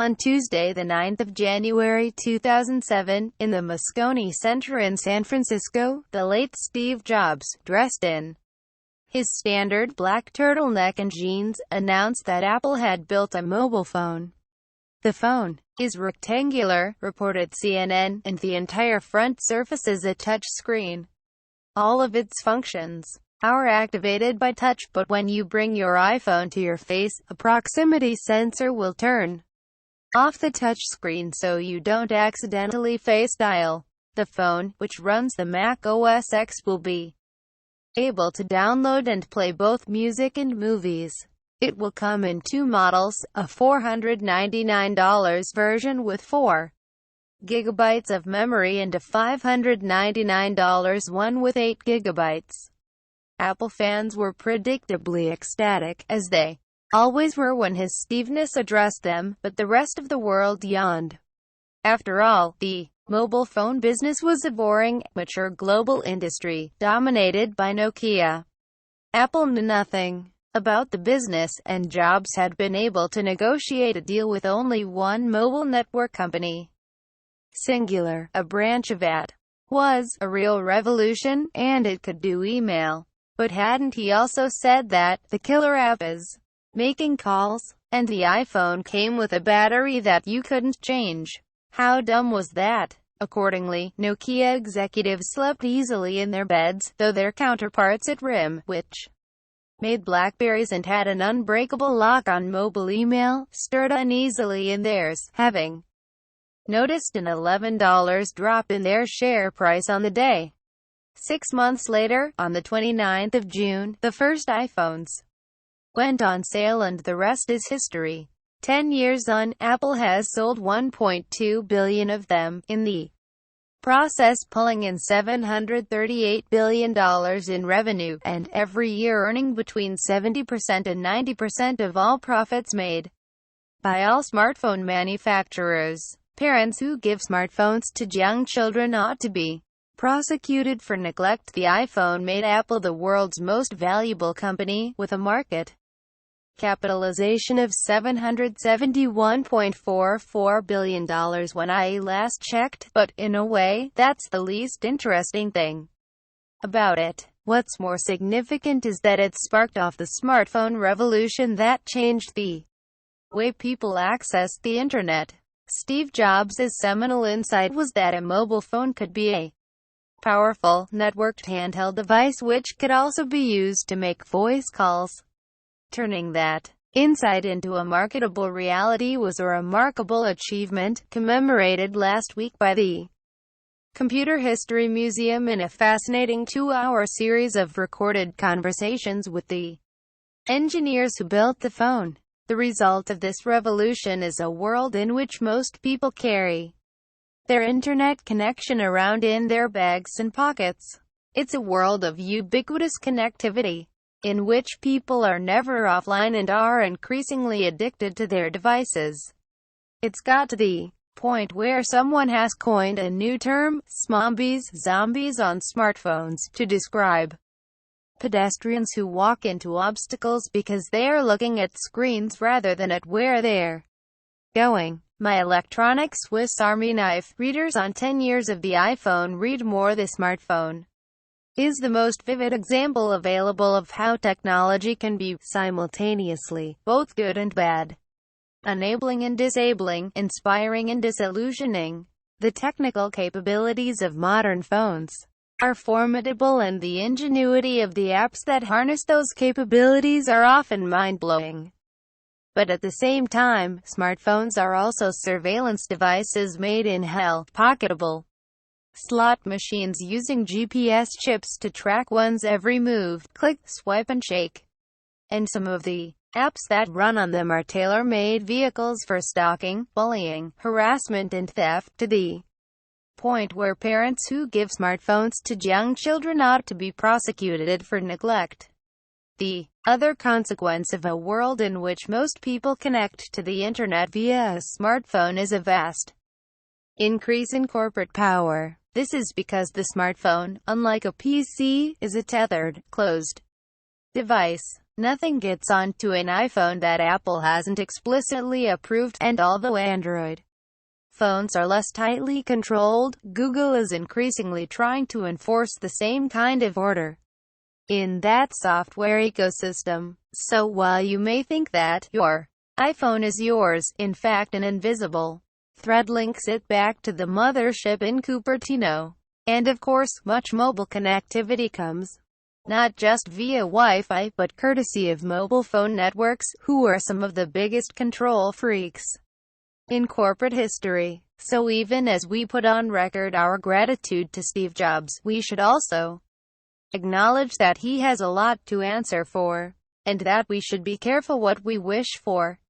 On Tuesday, the 9th of January 2007, in the Moscone Center in San Francisco, the late Steve Jobs, dressed in his standard black turtleneck and jeans, announced that Apple had built a mobile phone. The phone is rectangular, reported CNN, and the entire front surface is a touch screen. All of its functions are activated by touch, but when you bring your iPhone to your face, a proximity sensor will turn off the touch screen so you don't accidentally face dial. The phone, which runs the Mac OS X, will be able to download and play both music and movies. It will come in two models, a $499 version with 4 GB of memory and a $599 one with 8 GB. Apple fans were predictably ecstatic, as they always were when his Steveness addressed them, but the rest of the world yawned. After all, the mobile phone business was a boring, mature global industry, dominated by Nokia. Apple knew nothing about the business, and Jobs had been able to negotiate a deal with only one mobile network company. Singular, a branch of that was a real revolution, and it could do email. But hadn't he also said that the killer app is making calls, and the iPhone came with a battery that you couldn't change? How dumb was that? Accordingly, Nokia executives slept easily in their beds, though their counterparts at RIM, which made BlackBerries and had an unbreakable lock on mobile email, stirred uneasily in theirs, having noticed an $11 drop in their share price on the day. 6 months later, on the 29th of June, the first iPhones went on sale, and the rest is history. 10 years on, Apple has sold 1.2 billion of them, in the process pulling in $738 billion in revenue, and every year earning between 70% and 90% of all profits made by all smartphone manufacturers. Parents who give smartphones to young children ought to be prosecuted for neglect. The iPhone made Apple the world's most valuable company, with a market capitalization of $771.44 billion when I last checked, but in a way, that's the least interesting thing about it. What's more significant is that it sparked off the smartphone revolution that changed the way people access the internet. Steve Jobs' seminal insight was that a mobile phone could be a powerful, networked handheld device which could also be used to make voice calls. Turning that insight into a marketable reality was a remarkable achievement, commemorated last week by the Computer History Museum in a fascinating 2-hour series of recorded conversations with the engineers who built the phone. The result of this revolution is a world in which most people carry their internet connection around in their bags and pockets. It's a world of ubiquitous connectivity, in which people are never offline and are increasingly addicted to their devices. It's got to the point where someone has coined a new term, "smombies," zombies on smartphones, to describe pedestrians who walk into obstacles because they are looking at screens rather than at where they're going. My electronic Swiss Army knife. Readers on 10 years of the iPhone read more. The smartphone is the most vivid example available of how technology can be, simultaneously, both good and bad, enabling and disabling, inspiring and disillusioning. The technical capabilities of modern phones are formidable, and the ingenuity of the apps that harness those capabilities are often mind-blowing. But at the same time, smartphones are also surveillance devices made in hell, pocketable slot machines using GPS chips to track one's every move, click, swipe and shake. And some of the apps that run on them are tailor-made vehicles for stalking, bullying, harassment and theft, to the point where parents who give smartphones to young children ought to be prosecuted for neglect. The other consequence of a world in which most people connect to the internet via a smartphone is a vast increase in corporate power. This is because the smartphone, unlike a PC, is a tethered, closed device. Nothing gets onto an iPhone that Apple hasn't explicitly approved, and although Android phones are less tightly controlled, Google is increasingly trying to enforce the same kind of order in that software ecosystem. So while you may think that your iPhone is yours, in fact an invisible thread links it back to the mothership in Cupertino. And of course, much mobile connectivity comes not just via Wi-Fi, but courtesy of mobile phone networks, who are some of the biggest control freaks in corporate history. So even as we put on record our gratitude to Steve Jobs, we should also acknowledge that he has a lot to answer for, and that we should be careful what we wish for.